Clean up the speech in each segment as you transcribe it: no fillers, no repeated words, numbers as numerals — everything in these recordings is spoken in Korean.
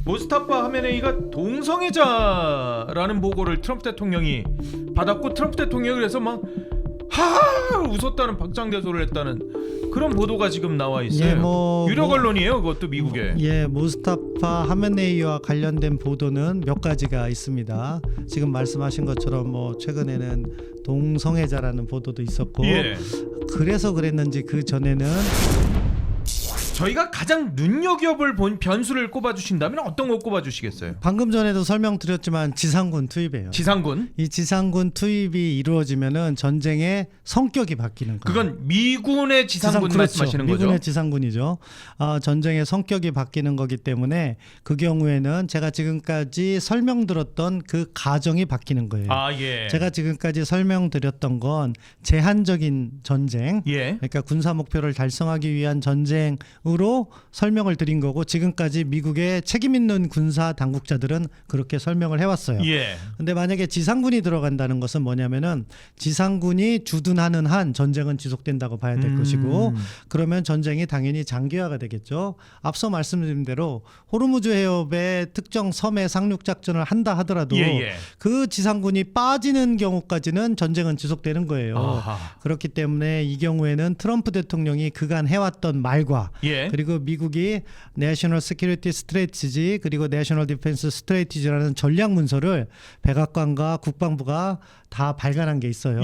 모스타파 하메네이가 동성애자라는 보고를 트럼프 대통령이 받았고 트럼프 대통령이 그래서 막 웃었다는 박장대소를 했다는 그런 보도가 지금 나와 있어요. 예, 유력 언론이에요. 그것도 미국에. 예, 모스타파 하메네이와 관련된 보도는 몇 가지가 있습니다. 지금 말씀하신 것처럼 최근에는 동성애자라는 보도도 있었고, 예. 그래서 그랬는지 그 전에는 저희가 가장 눈여겨볼 본 변수를 꼽아주신다면 어떤 거 꼽아주시겠어요? 방금 전에도 설명드렸지만 지상군 투입이에요. 지상군? 이 지상군 투입이 이루어지면은 전쟁의 성격이 바뀌는 거예요. 그건 미군의 지상군 그렇죠. 말씀하시는 거죠? 미군의 지상군이죠. 전쟁의 성격이 바뀌는 거기 때문에 그 경우에는 제가 지금까지 설명드렸던 그 가정이 바뀌는 거예요. 예. 제가 지금까지 설명드렸던 건 제한적인 전쟁, 예. 그러니까 군사 목표를 달성하기 위한 전쟁으로 설명을 드린 거고, 지금까지 미국의 책임 있는 군사 당국자들은 그렇게 설명을 해왔어요. 예. 근데 만약에 지상군이 들어간다는 것은 뭐냐면은 지상군이 주둔하는 한 전쟁은 지속된다고 봐야 될 것이고, 그러면 전쟁이 당연히 장기화가 되겠죠. 앞서 말씀드린 대로 호르무즈 해협의 특정 섬에 상륙 작전을 한다 하더라도 그 지상군이 빠지는 경우까지는 전쟁은 지속되는 거예요. 아하. 그렇기 때문에 이 경우에는 트럼프 대통령이 그간 해왔던 말과 그리고 미국이 내셔널 시큐리티 스트래티지 그리고 내셔널 디펜스 스트래티지라는 전략 문서를 백악관과 국방부가 다 발간한 게 있어요.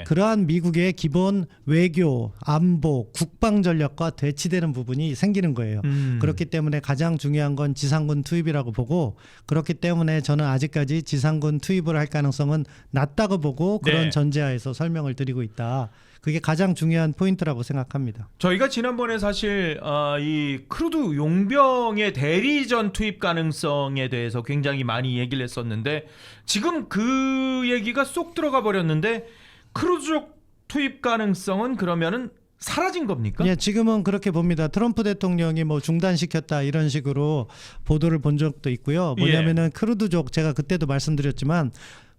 그러한 미국의 기본 외교, 안보, 국방 전략과 대치되는 부분이 생기는 거예요. 그렇기 때문에 가장 중요한 건 지상군 투입이라고 보고, 그렇기 때문에 저는 아직까지 지상군 투입을 할 가능성은 낮다고 보고 그런 전제하에서 설명을 드리고 있다. 그게 가장 중요한 포인트라고 생각합니다. 저희가 지난번에 사실 이 크루드 용병의 대리전 투입 가능성에 대해서 굉장히 많이 얘기를 했었는데, 지금 그 얘기가 쏙 들어가 버렸는데 크루즈족 투입 가능성은 그러면은 사라진 겁니까? 예, 지금은 그렇게 봅니다. 트럼프 대통령이 중단시켰다 이런 식으로 보도를 본 적도 있고요. 뭐냐면은 크루드족, 제가 그때도 말씀드렸지만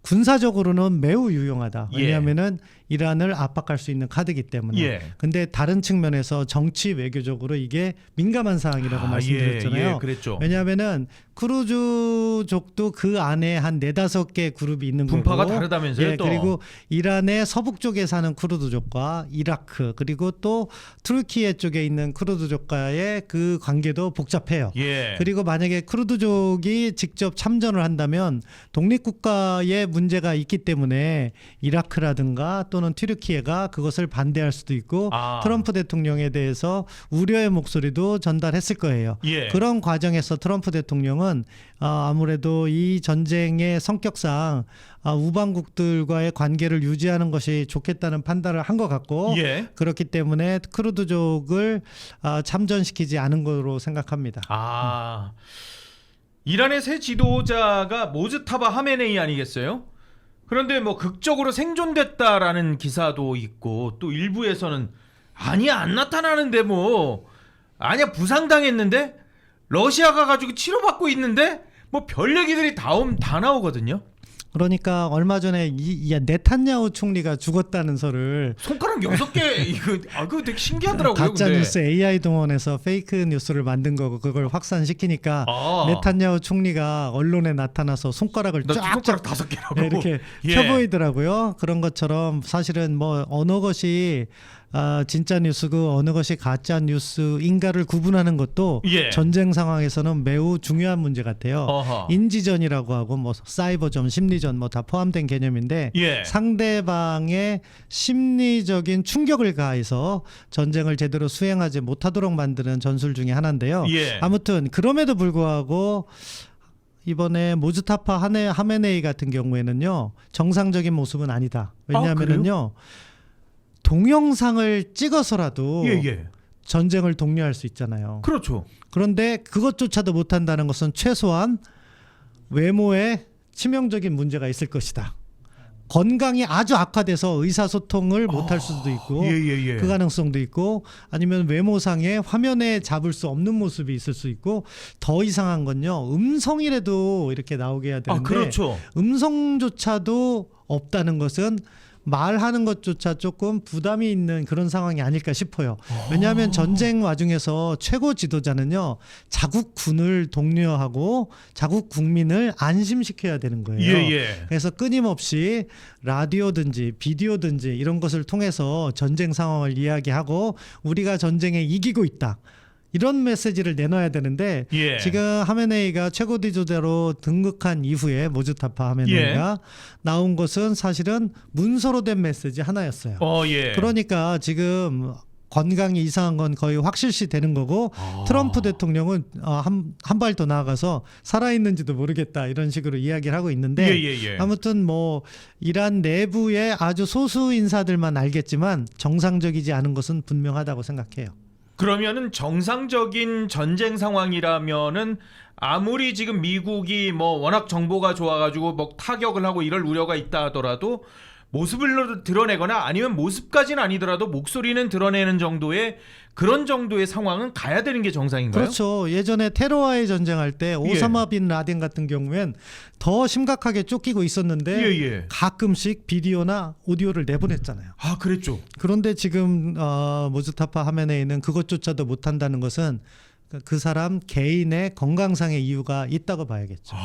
군사적으로는 매우 유용하다. 왜냐하면은 이란을 압박할 수 있는 카드이기 때문에. 근데 다른 측면에서 정치 외교적으로 이게 민감한 사항이라고 말씀드렸잖아요. 그랬죠. 왜냐하면은 크루즈족도 그 안에 한 4-5개 그룹이 있는 거고, 분파가 다르다면서요. 또. 그리고 이란의 서북 쪽에 사는 크루드족과 이라크 그리고 또 투르키예 쪽에 있는 크루드족과의 그 관계도 복잡해요. 그리고 만약에 크루드족이 직접 참전을 한다면 독립국가의 문제가 있기 때문에 이라크라든가 또는 튜르키예가 그것을 반대할 수도 있고, 트럼프 대통령에 대해서 우려의 목소리도 전달했을 거예요. 그런 과정에서 트럼프 대통령은 아무래도 이 전쟁의 성격상 우방국들과의 관계를 유지하는 것이 좋겠다는 판단을 한 것 같고, 그렇기 때문에 크루드족을 참전시키지 않은 것으로 생각합니다. 이란의 새 지도자가 모즈타바 하메네이 아니겠어요? 그런데 극적으로 생존됐다라는 기사도 있고, 또 일부에서는 아니야 안 나타나는데 아니야 부상당했는데 러시아가 가지고 치료받고 있는데 별 얘기들이 다 나오거든요. 그러니까 얼마 전에 네탄야후 총리가 죽었다는 설을 손가락 6개 그거 되게 신기하더라고요. 가짜 뉴스 AI 동원해서 페이크 뉴스를 만든 거고 그걸 확산시키니까 네탄야후 총리가 언론에 나타나서 손가락을 손가락 5개라고 이렇게 펴보이더라고요. 그런 것처럼 사실은 어느 것이 진짜 뉴스고 어느 것이 가짜 뉴스인가를 구분하는 것도 전쟁 상황에서는 매우 중요한 문제 같아요. 인지전이라고 하고 사이버전, 심리전 다 포함된 개념인데, 상대방의 심리적인 충격을 가해서 전쟁을 제대로 수행하지 못하도록 만드는 전술 중에 하나인데요. 아무튼 그럼에도 불구하고 이번에 모즈타파 하메네이 같은 경우에는요, 정상적인 모습은 아니다. 왜냐하면은요, 동영상을 찍어서라도 전쟁을 독려할 수 있잖아요. 그렇죠. 그런데 그것조차도 못한다는 것은 최소한 외모에 치명적인 문제가 있을 것이다. 건강이 아주 악화돼서 의사소통을 못할 수도 있고, 그 가능성도 있고, 아니면 외모상에 화면에 잡을 수 없는 모습이 있을 수 있고, 더 이상한 건요, 음성이라도 이렇게 나오게 해야 되는데, 음성조차도 없다는 것은 말하는 것조차 조금 부담이 있는 그런 상황이 아닐까 싶어요. 왜냐하면 전쟁 와중에서 최고 지도자는요, 자국군을 독려하고 자국 국민을 안심시켜야 되는 거예요. 예. 그래서 끊임없이 라디오든지 비디오든지 이런 것을 통해서 전쟁 상황을 이야기하고 우리가 전쟁에 이기고 있다, 이런 메시지를 내놔야 되는데 예. 지금 하메네이가 최고 지도자로 등극한 이후에 모주타파 하메네이가 나온 것은 사실은 문서로 된 메시지 하나였어요. 예. 그러니까 지금 건강이 이상한 건 거의 확실시 되는 거고 트럼프 대통령은 한 발 더 나아가서 살아있는지도 모르겠다, 이런 식으로 이야기를 하고 있는데 예. 아무튼 뭐 이란 내부의 아주 소수 인사들만 알겠지만 정상적이지 않은 것은 분명하다고 생각해요. 그러면은 정상적인 전쟁 상황이라면은 아무리 지금 미국이 뭐 워낙 정보가 좋아가지고 뭐 타격을 하고 이럴 우려가 있다 하더라도 모습을 드러내거나 아니면 모습까지는 아니더라도 목소리는 드러내는 정도의 그런 정도의 상황은 가야 되는 게 정상인가요? 그렇죠. 예전에 테러와의 전쟁할 때 오사마 빈 라덴 같은 경우엔 더 심각하게 쫓기고 있었는데 가끔씩 비디오나 오디오를 내보냈잖아요. 아, 그랬죠. 그런데 지금 모주타파 하메네이는 그것조차도 못한다는 것은 그 사람 개인의 건강상의 이유가 있다고 봐야겠죠.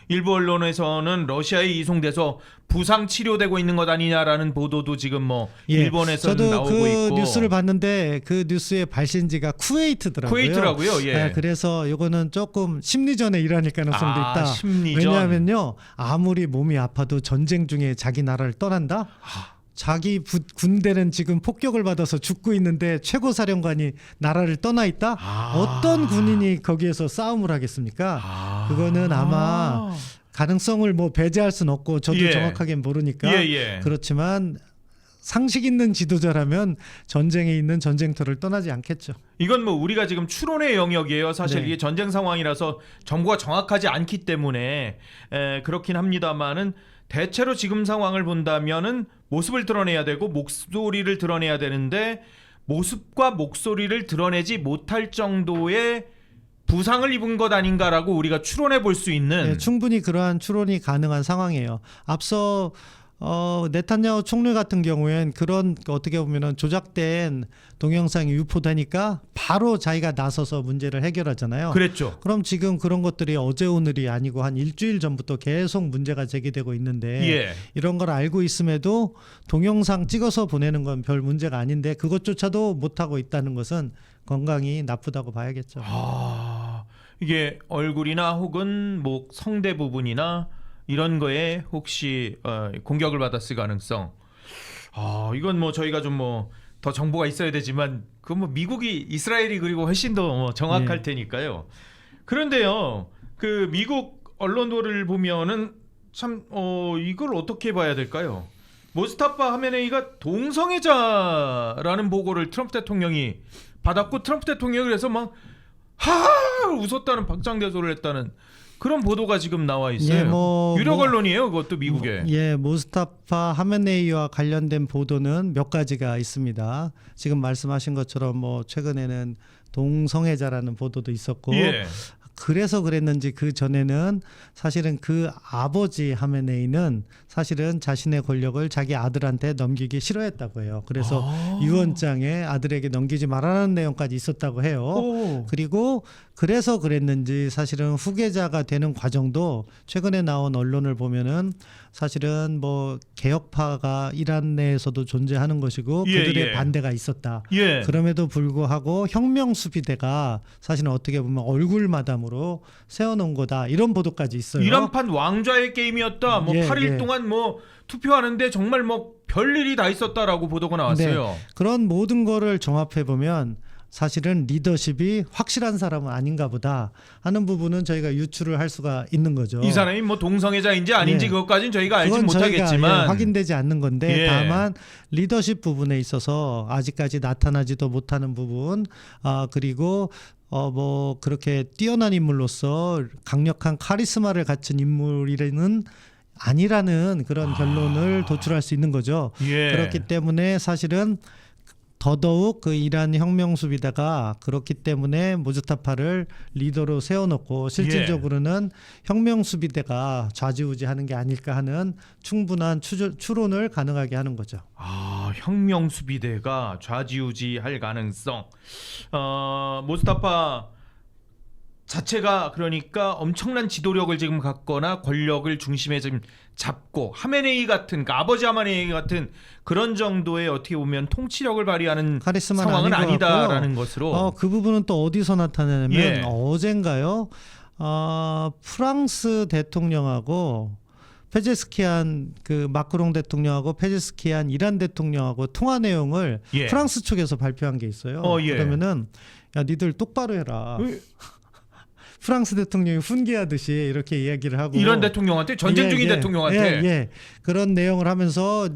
일부 언론에서는 저도 이송돼서 부상 치료되고 있는 것 아니냐라는 보도도 지금 뭐 일본에서 나오고 그 있고. 뉴스를 봤는데 그 뉴스의 발신지가 쿠웨이트더라고요. 쿠웨이트라고요. 예. 그래서 이거는 조금 심리전에 일환일 가능성도 있다. 심리전. 왜냐하면요, 아무리 몸이 아파도 전쟁 중에 자기 나라를 떠난다? 자기 군대는 지금 폭격을 받아서 죽고 있는데 최고 사령관이 나라를 떠나 있다? 어떤 군인이 거기에서 싸움을 하겠습니까? 그거는 아마 가능성을 뭐 배제할 수는 없고 저도 정확하게 모르니까 그렇지만 상식 있는 지도자라면 전쟁에 있는 전쟁터를 떠나지 않겠죠. 이건 뭐 우리가 지금 추론의 영역이에요. 사실 이게 전쟁 상황이라서 정보가 정확하지 않기 때문에 그렇긴 합니다만은 대체로 지금 상황을 본다면은 모습을 드러내야 되고 목소리를 드러내야 되는데 모습과 목소리를 드러내지 못할 정도의 부상을 입은 것 아닌가라고 우리가 추론해 볼 수 있는. 충분히 그러한 추론이 가능한 상황이에요. 앞서 네탄야후 총리 같은 경우엔 그런 어떻게 보면은 조작된 동영상이 유포되니까 바로 자기가 나서서 문제를 해결하잖아요. 그랬죠. 그럼 지금 그런 것들이 어제 오늘이 아니고 한 일주일 전부터 계속 문제가 제기되고 있는데 이런 걸 알고 있음에도 동영상 찍어서 보내는 건 별 문제가 아닌데 그것조차도 못하고 있다는 것은 건강이 나쁘다고 봐야겠죠. 이게 얼굴이나 혹은 뭐 성대 부분이나 이런 거에 혹시 공격을 받았을 가능성. 이건 뭐 저희가 좀 뭐 더 정보가 있어야 되지만 그 뭐 미국이 이스라엘이 그리고 훨씬 더 정확할 테니까요. 그런데요, 그 미국 언론들을 보면은 참 이걸 어떻게 봐야 될까요? 모스타파 하메네이가 동성애자라는 보고를 트럼프 대통령이 받았고 트럼프 대통령이 그래서 막 웃었다는 박장대소를 했다는 그런 보도가 지금 나와 있어요. 유력 언론이에요, 그것도 미국에. 모스타파 하메네이와 관련된 보도는 몇 가지가 있습니다. 지금 말씀하신 것처럼 뭐 최근에는 동성애자라는 보도도 있었고, 그래서 그랬는지 그 전에는 사실은 그 아버지 하메네이는 사실은 자신의 권력을 자기 아들한테 넘기기 싫어했다고 해요. 그래서 유언장에 아들에게 넘기지 말라는 내용까지 있었다고 해요. 그리고 그래서 그랬는지 사실은 후계자가 되는 과정도 최근에 나온 언론을 보면은 사실은 뭐 개혁파가 이란 내에서도 존재하는 것이고 그들의 반대가 있었다. 그럼에도 불구하고 혁명 수비대가 사실은 어떻게 보면 얼굴 마담으로 세워놓은 거다, 이런 보도까지 있어요. 이란판 왕좌의 게임이었다. 뭐 8일 동안 뭐 투표하는데 정말 뭐 별일이 다 있었다라고 보도가 나왔어요. 그런 모든 거를 종합해 보면 사실은 리더십이 확실한 사람은 아닌가 보다 하는 부분은 저희가 유추를 할 수가 있는 거죠. 이 사람이 뭐 동성애자인지 아닌지 그것까지는 저희가 알지 못하겠지만 확인되지 않는 건데 다만 리더십 부분에 있어서 아직까지 나타나지도 못하는 부분, 그리고 뭐 그렇게 뛰어난 인물로서 강력한 카리스마를 갖춘 인물이라는 아니라는 그런 결론을 도출할 수 있는 거죠. 그렇기 때문에 사실은 더더욱 그 이란 혁명수비대가 그렇기 때문에 모즈타파를 리더로 세워놓고 실질적으로는 혁명수비대가 좌지우지하는 게 아닐까 하는 충분한 추론을 가능하게 하는 거죠. 아, 혁명수비대가 좌지우지할 가능성. 모스타파 자체가 그러니까 엄청난 지도력을 지금 갖거나 권력을 중심에 지금 잡고 하메네이 같은, 그러니까 아버지 하메네이 같은 그런 정도의 어떻게 보면 통치력을 발휘하는 상황은 아니다라는 것으로. 그 부분은 또 어디서 나타나냐면 예. 어젠가요. 프랑스 대통령하고 페제스키안 그 마크롱 대통령하고 페제스키안 이란 대통령하고 통화 내용을 예. 프랑스 쪽에서 발표한 게 있어요. 예. 그러면은 야 니들 똑바로 해라. 프랑스 대통령이 훈계하듯이 이렇게 이야기를 하고 이란 대통령한테 전쟁 중인 대통령한테 그런 내용을 하면서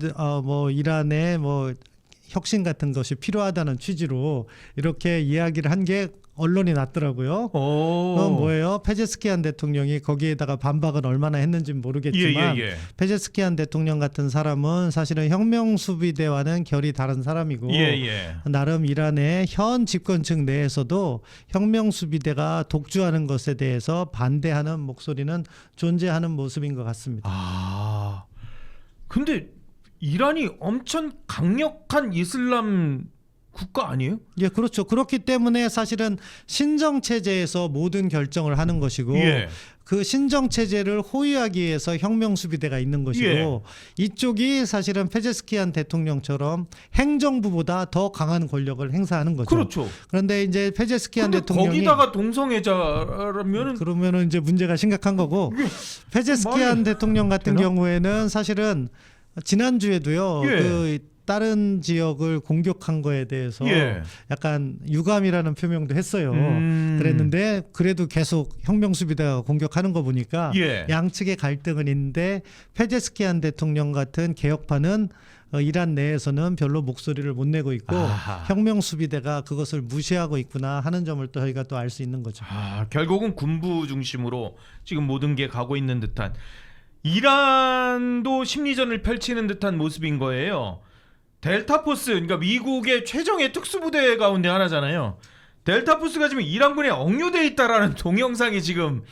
뭐 이란의 뭐 혁신 같은 것이 필요하다는 취지로 이렇게 이야기를 한 게 언론이 났더라고요. 그건 뭐예요? 페제스키안 대통령이 거기에다가 반박은 얼마나 했는지는 모르겠지만 페제스키안 대통령 같은 사람은 사실은 혁명수비대와는 결이 다른 사람이고 나름 이란의 현 집권층 내에서도 혁명수비대가 독주하는 것에 대해서 반대하는 목소리는 존재하는 모습인 것 같습니다. 아, 근데 이란이 엄청 강력한 이슬람 국가 아니에요? 예, 그렇죠. 그렇기 때문에 사실은 신정 체제에서 모든 결정을 하는 것이고 그 신정 체제를 호위하기 위해서 혁명 수비대가 있는 것이고 이쪽이 사실은 페제스키안 대통령처럼 행정부보다 더 강한 권력을 행사하는 거죠. 그렇죠. 그런데 이제 페제스키안 대통령이 거기다가 동성애자라면 그러면은 이제 문제가 심각한 거고 페제스키안 대통령 같은 경우에는 사실은 지난주에도요. 그 다른 지역을 공격한 거에 대해서 약간 유감이라는 표명도 했어요. 그랬는데 그래도 계속 혁명수비대가 공격하는 거 보니까 양측의 갈등은 있는데 페제스키안 대통령 같은 개혁파는 이란 내에서는 별로 목소리를 못 내고 있고 혁명수비대가 그것을 무시하고 있구나 하는 점을 또 저희가 또 알 수 있는 거죠. 결국은 군부 중심으로 지금 모든 게 가고 있는 듯한, 이란도 심리전을 펼치는 듯한 모습인 거예요. 델타포스, 그러니까 미국의 최정예 특수부대 가운데 하나잖아요. 델타포스가 지금 이란군에 억류돼 있다라는 동영상이 지금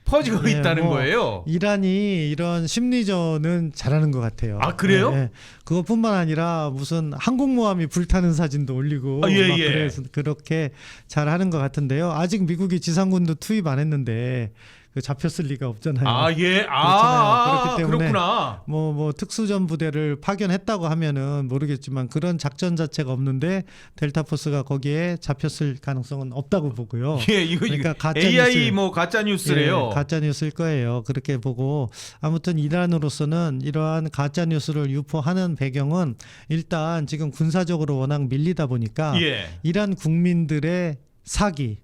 퍼지고 있다는 거예요. 이란이 이런 심리전은 잘하는 것 같아요. 아, 그래요? 그것뿐만 아니라 무슨 항공모함이 불타는 사진도 올리고 그래서 그렇게 잘하는 것 같은데요. 아직 미국이 지상군도 투입 안 했는데 그 잡혔을 리가 없잖아요. 그렇기 때문에 그렇구나. 뭐 특수전 부대를 파견했다고 하면은 모르겠지만 그런 작전 자체가 없는데 델타포스가 거기에 잡혔을 가능성은 없다고 보고요. 그러니까 AI 가짜 뉴스래요. 가짜 뉴스일 거예요. 그렇게 보고 아무튼 이란으로서는 이러한 가짜 뉴스를 유포하는 배경은 일단 지금 군사적으로 워낙 밀리다 보니까 이란 국민들의 사기,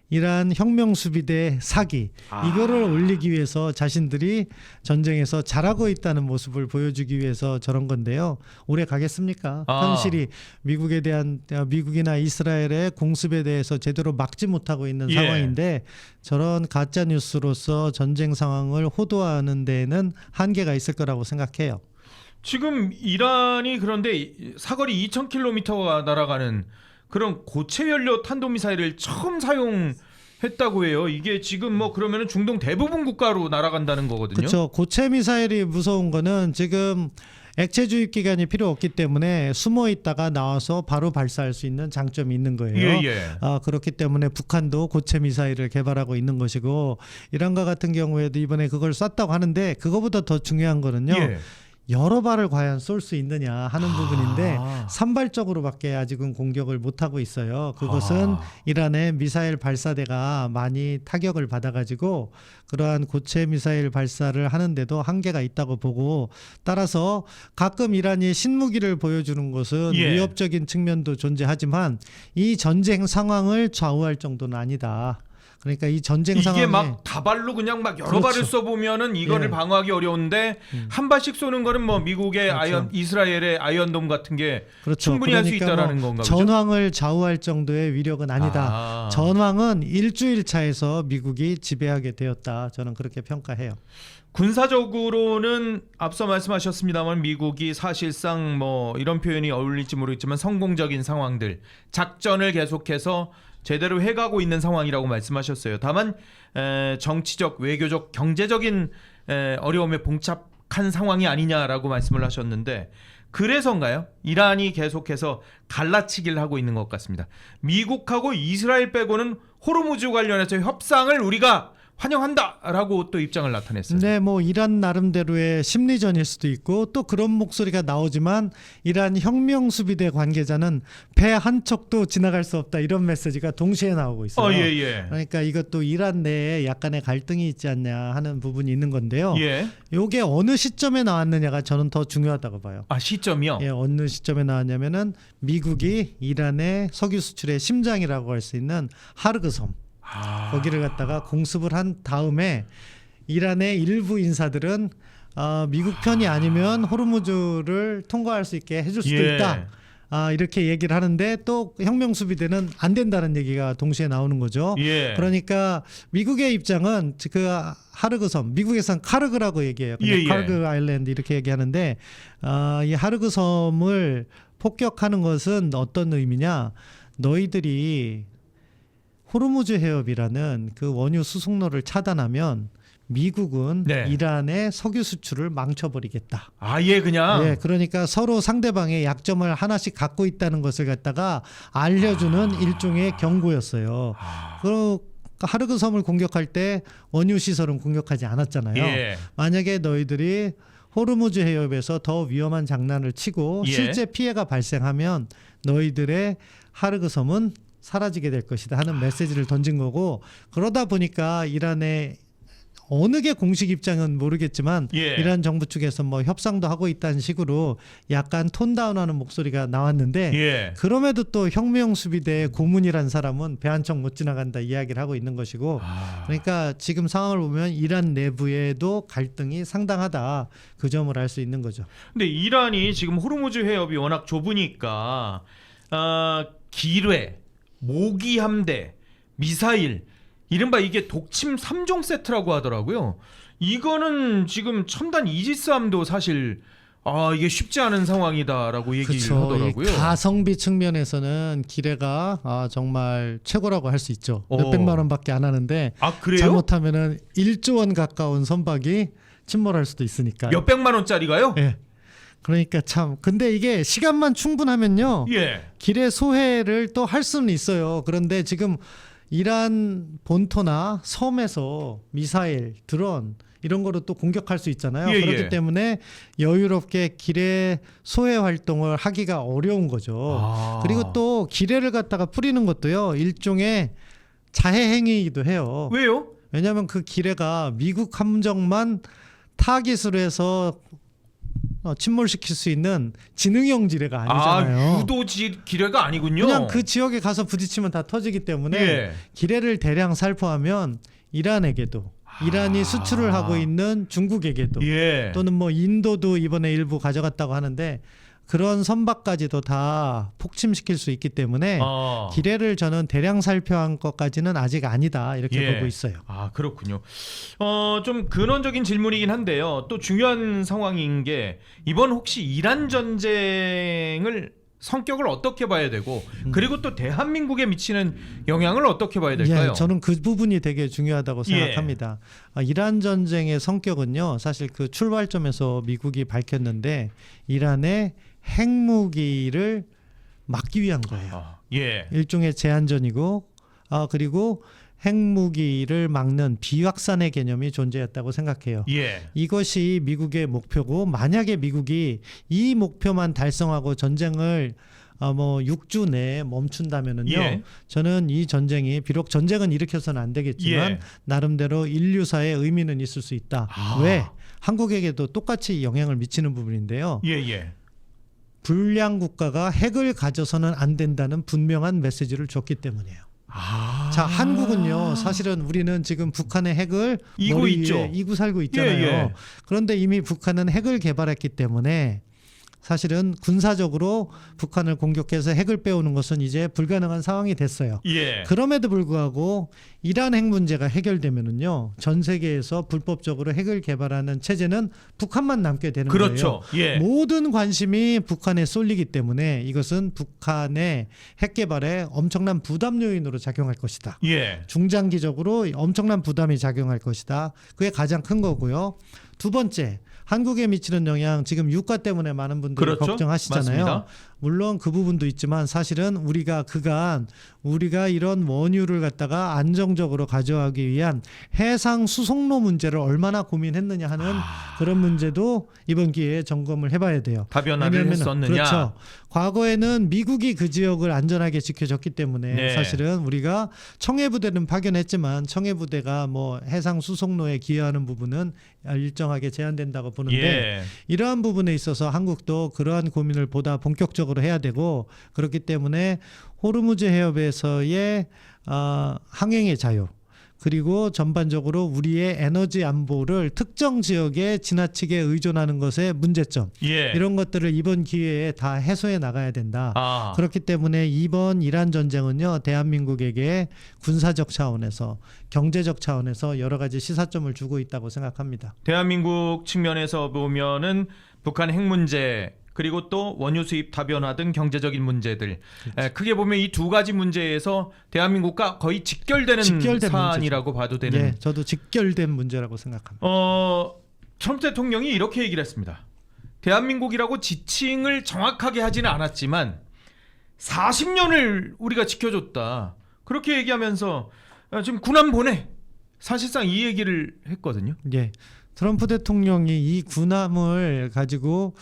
이란 혁명수비대 사기, 이거를 올리기 위해서 자신들이 전쟁에서 잘하고 있다는 모습을 보여주기 위해서 저런 건데요. 오래 가겠습니까? 현실이 미국이나 이스라엘의 공습에 대해서 제대로 막지 못하고 있는 상황인데 저런 가짜 뉴스로서 전쟁 상황을 호도하는 데에는 한계가 있을 거라고 생각해요. 지금 이란이 그런데 사거리 2,000km가 날아가는 그런 고체 연료 탄도미사일을 처음 사용했다고 해요. 이게 지금 뭐 그러면은 중동 대부분 국가로 날아간다는 거거든요. 그렇죠. 고체 미사일이 무서운 거는 지금 액체 주입 기간이 필요 없기 때문에 숨어 있다가 나와서 바로 발사할 수 있는 장점이 있는 거예요. 그렇기 때문에 북한도 고체 미사일을 개발하고 있는 것이고 이란과 같은 경우에도 이번에 그걸 쐈다고 하는데 그거보다 더 중요한 거는요. 여러 발을 과연 쏠 수 있느냐 하는 부분인데 산발적으로밖에 아직은 공격을 못하고 있어요. 그것은 이란의 미사일 발사대가 많이 타격을 받아가지고 그러한 고체 미사일 발사를 하는데도 한계가 있다고 보고 따라서 가끔 이란이 신무기를 보여주는 것은 위협적인 측면도 존재하지만 이 전쟁 상황을 좌우할 정도는 아니다. 그러니까 이 전쟁 이게 상황에 막 다발로 그냥 막 여러 그렇죠. 발을 써보면은 이거를 예. 방어하기 어려운데 한 발씩 쏘는 거는 뭐 미국의 그렇죠. 이스라엘의 아이언돔 같은 게 그렇죠. 충분히 할 수 그러니까 있다라는 뭐 건가 보죠? 전황을 좌우할 정도의 위력은 아니다. 아. 전황은 일주일 차에서 미국이 지배하게 되었다. 저는 그렇게 평가해요. 군사적으로는 앞서 말씀하셨습니다만 미국이 사실상 뭐 이런 표현이 어울릴지 모르겠지만 성공적인 상황들, 작전을 계속해서 제대로 해가고 있는 상황이라고 말씀하셨어요. 다만 정치적, 외교적, 경제적인 어려움에 봉착한 상황이 아니냐라고 말씀을 하셨는데 그래서인가요? 이란이 계속해서 갈라치기를 하고 있는 것 같습니다. 미국하고 이스라엘 빼고는 호르무즈 관련해서 협상을 우리가 환영한다라고 또 입장을 나타냈어요. 네, 뭐 이란 나름대로의 심리전일 수도 있고 또 그런 목소리가 나오지만 이란 혁명수비대 관계자는 배 한 척도 지나갈 수 없다 이런 메시지가 동시에 나오고 있어요. 예. 그러니까 이것도 이란 내에 약간의 갈등이 있지 않냐 하는 부분이 있는 건데요. 예. 이게 어느 시점에 나왔느냐가 저는 더 중요하다고 봐요. 아, 시점이요? 예, 어느 시점에 나왔냐면은 미국이 이란의 석유 수출의 심장이라고 할 수 있는 하르그 섬 거기를 갖다가 공습을 한 다음에 이란의 일부 인사들은 미국 편이 아니면 호르무즈를 통과할 수 있게 해줄 수도 예. 있다. 이렇게 얘기를 하는데 또 혁명수비대는 안 된다는 얘기가 동시에 나오는 거죠. 예. 그러니까 미국의 입장은 그 하르그 섬, 미국에서는 카르그라고 얘기해요. 그냥 예. 카르그 아일랜드 이렇게 얘기하는데 이 하르그 섬을 폭격하는 것은 어떤 의미냐? 너희들이 호르무즈 해협이라는 그 원유 수송로를 차단하면 미국은 네. 이란의 석유 수출을 망쳐버리겠다. 아예 그냥 예, 그러니까 서로 상대방의 약점을 하나씩 갖고 있다는 것을 갖다가 알려주는 일종의 경고였어요. 그 하르그 섬을 공격할 때 원유 시설은 공격하지 않았잖아요. 예. 만약에 너희들이 호르무즈 해협에서 더 위험한 장난을 치고 예. 실제 피해가 발생하면 너희들의 하르그 섬은 사라지게 될 것이다 하는 메시지를 던진 거고 그러다 보니까 이란의 어느 게 공식 입장은 모르겠지만 예. 이란 정부 측에서 뭐 협상도 하고 있다는 식으로 약간 톤다운하는 목소리가 나왔는데 예. 그럼에도 또 혁명수비대 고문이란 사람은 배 한 척 못 지나간다 이야기를 하고 있는 것이고 그러니까 지금 상황을 보면 이란 내부에도 갈등이 상당하다 그 점을 알 수 있는 거죠. 근데 이란이 지금 호르무즈 해협이 워낙 좁으니까 기뢰, 모기 함대, 미사일 이른바 이게 독침 3종 세트라고 하더라고요. 이거는 지금 첨단 이지스함도 사실 이게 쉽지 않은 상황이다라고 얘기를 하더라고요. 가성비 측면에서는 기뢰가 정말 최고라고 할 수 있죠. 오. 몇백만 원밖에 안 하는데 그래요? 잘못하면은 1조 원 가까운 선박이 침몰할 수도 있으니까. 몇백만 원짜리가요? 예. 그러니까 참 근데 이게 시간만 충분하면요. 예. 기뢰 소해를 또 할 수는 있어요. 그런데 지금 이란 본토나 섬에서 미사일, 드론 이런 거로 또 공격할 수 있잖아요. 예, 그렇기 예. 때문에 여유롭게 기뢰 소해 활동을 하기가 어려운 거죠. 그리고 또 기뢰를 갖다가 뿌리는 것도요. 일종의 자해 행위이기도 해요. 왜요? 왜냐하면 그 기뢰가 미국 함정만 타깃으로 해서 침몰시킬 수 있는 지능형 지뢰가 아니잖아요. 유도 기뢰가 아니군요. 그냥 그 지역에 가서 부딪히면 다 터지기 때문에 예. 기뢰를 대량 살포하면 이란에게도 이란이 수출을 하고 있는 중국에게도 예. 또는 뭐 인도도 이번에 일부 가져갔다고 하는데 그런 선박까지도 다 폭침시킬 수 있기 때문에 기뢰를 저는 대량 살포한 것까지는 아직 아니다 이렇게 보고 있어요. 그렇군요. 좀 근원적인 질문이긴 한데요. 또 중요한 상황인 게 이번 혹시 이란 전쟁을 성격을 어떻게 봐야 되고 그리고 또 대한민국에 미치는 영향을 어떻게 봐야 될까요? 예, 저는 그 부분이 되게 중요하다고 생각합니다. 이란 전쟁의 성격은요. 사실 그 출발점에서 미국이 밝혔는데 이란의 핵무기를 막기 위한 거예요. 예. 일종의 제한전이고 그리고 핵무기를 막는 비확산의 개념이 존재했다고 생각해요. 예. 이것이 미국의 목표고 만약에 미국이 이 목표만 달성하고 전쟁을 6주 내에 멈춘다면은요. 예. 저는 이 전쟁이 비록 전쟁은 일으켜서는 안 되겠지만 나름대로 인류사에 의미는 있을 수 있다. 왜? 한국에게도 똑같이 영향을 미치는 부분인데요. 예. 불량 국가가 핵을 가져서는 안 된다는 분명한 메시지를 줬기 때문이에요. 자, 한국은요. 사실은 우리는 지금 북한의 핵을 이고 머리 있죠. 위에 이고 살고 있잖아요. 예. 그런데 이미 북한은 핵을 개발했기 때문에 사실은 군사적으로 북한을 공격해서 핵을 빼오는 것은 이제 불가능한 상황이 됐어요. 예. 그럼에도 불구하고 이란 핵 문제가 해결되면은요, 전 세계에서 불법적으로 핵을 개발하는 체제는 북한만 남게 되는 그렇죠. 거예요. 예. 모든 관심이 북한에 쏠리기 때문에 이것은 북한의 핵 개발에 엄청난 부담 요인으로 작용할 것이다. 예. 중장기적으로 엄청난 부담이 작용할 것이다. 그게 가장 큰 거고요. 두 번째, 한국에 미치는 영향, 지금 유가 때문에 많은 분들이 그렇죠. 걱정하시잖아요. 맞습니다. 물론 그 부분도 있지만 사실은 우리가 이런 원유를 갖다가 안정적으로 가져가기 위한 해상 수송로 문제를 얼마나 고민했느냐 하는 그런 문제도 이번 기회에 점검을 해봐야 돼요. 다변화를 했었느냐. 그렇죠. 과거에는 미국이 그 지역을 안전하게 지켜줬기 때문에 네. 사실은 우리가 청해부대는 파견했지만 청해부대가 뭐 해상 수송로에 기여하는 부분은 일정하게 제한된다고 보는데 예. 이러한 부분에 있어서 한국도 그러한 고민을 보다 본격적으로 해야 되고, 그렇기 때문에 호르무즈 해협에서의 항행의 자유, 그리고 전반적으로 우리의 에너지 안보를 특정 지역에 지나치게 의존하는 것의 문제점, 예. 이런 것들을 이번 기회에 다 해소해 나가야 된다. 그렇기 때문에 이번 이란 전쟁은요, 대한민국에게 군사적 차원에서, 경제적 차원에서 여러 가지 시사점을 주고 있다고 생각합니다. 대한민국 측면에서 보면은 북한 핵 문제, 그리고 또 원유 수입 다변화 등 경제적인 문제들, 크게 보면 이 두 가지 문제에서 대한민국과 거의 직결되는 사안이라고 문제죠. 봐도 되는. 예, 저도 직결된 문제라고 생각합니다. 트럼프 대통령이 이렇게 얘기를 했습니다. 대한민국이라고 지칭을 정확하게 하지는 않았지만 40년을 우리가 지켜줬다, 그렇게 얘기하면서 지금 군함 보내, 사실상 이 얘기를 했거든요. 예. 트럼프 대통령이 이 군함을 가지고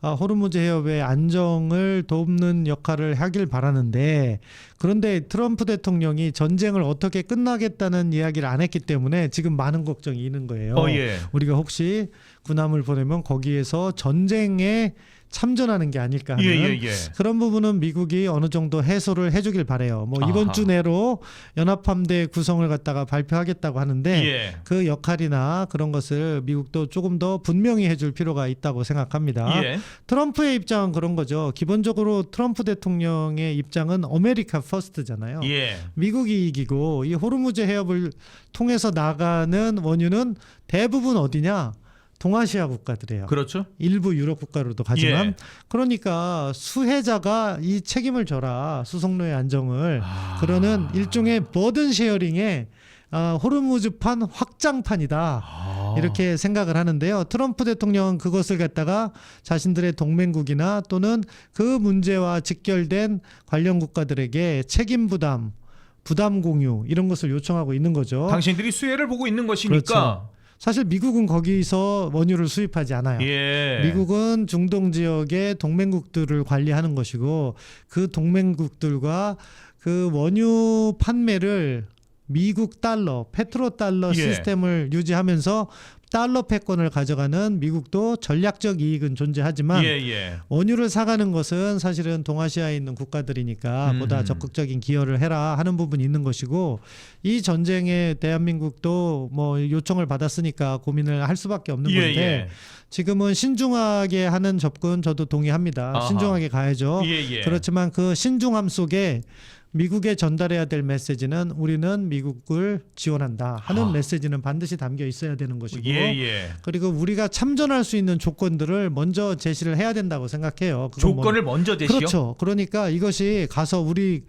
호르무즈 해협의 안정을 돕는 역할을 하길 바라는데, 그런데 트럼프 대통령이 전쟁을 어떻게 끝나겠다는 이야기를 안 했기 때문에 지금 많은 걱정이 있는 거예요. 예. 우리가 혹시 군함을 보내면 거기에서 전쟁에 참전하는 게 아닐까 하는 그런 부분은 미국이 어느 정도 해소를 해주길 바래요. 뭐 이번 주 내로 연합함대 구성을 갖다가 발표하겠다고 하는데 그 역할이나 그런 것을 미국도 조금 더 분명히 해줄 필요가 있다고 생각합니다. 트럼프의 입장은 그런 거죠. 기본적으로 트럼프 대통령의 입장은 아메리카 퍼스트잖아요. 미국이 이기고 이 호르무즈 해협을 통해서 나가는 원유는 대부분 어디냐? 동아시아 국가들이에요. 그렇죠. 일부 유럽 국가로도 가지만 그러니까 수혜자가 이 책임을 져라, 수송로의 안정을. 그러는 일종의 버든 쉐어링의 호르무즈판 확장판이다, 이렇게 생각을 하는데요. 트럼프 대통령은 그것을 갖다가 자신들의 동맹국이나 또는 그 문제와 직결된 관련 국가들에게 책임 부담 공유, 이런 것을 요청하고 있는 거죠. 당신들이 수혜를 보고 있는 것이니까. 그렇죠. 사실 미국은 거기서 원유를 수입하지 않아요. 미국은 중동 지역의 동맹국들을 관리하는 것이고, 그 동맹국들과 그 원유 판매를 미국 달러, 페트로달러 시스템을 유지하면서 달러 패권을 가져가는 미국도 전략적 이익은 존재하지만 원유를 사가는 것은 사실은 동아시아에 있는 국가들이니까 보다 적극적인 기여를 해라 하는 부분이 있는 것이고, 이 전쟁에 대한민국도 뭐 요청을 받았으니까 고민을 할 수밖에 없는 건데 지금은 신중하게 하는 접근 저도 동의합니다. 신중하게 가야죠. 그렇지만 그 신중함 속에 미국에 전달해야 될 메시지는 우리는 미국을 지원한다 하는 메시지는 반드시 담겨 있어야 되는 것이고, 그리고 우리가 참전할 수 있는 조건들을 먼저 제시를 해야 된다고 생각해요. 조건을 먼저 제시요? 그렇죠. 그러니까 이것이 가서 우리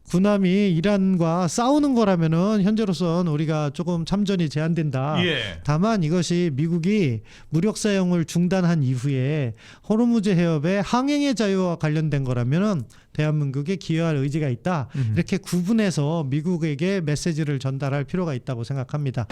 군함이 이란과 싸우는 거라면은 현재로선 우리가 조금 참전이 제한된다. 다만 이것이 미국이 무력 사용을 중단한 이후에 호르무즈 해협의 항행의 자유와 관련된 거라면은 대한민국에 기여할 의지가 있다. 이렇게 구분해서 미국에게 메시지를 전달할 필요가 있다고 생각합니다.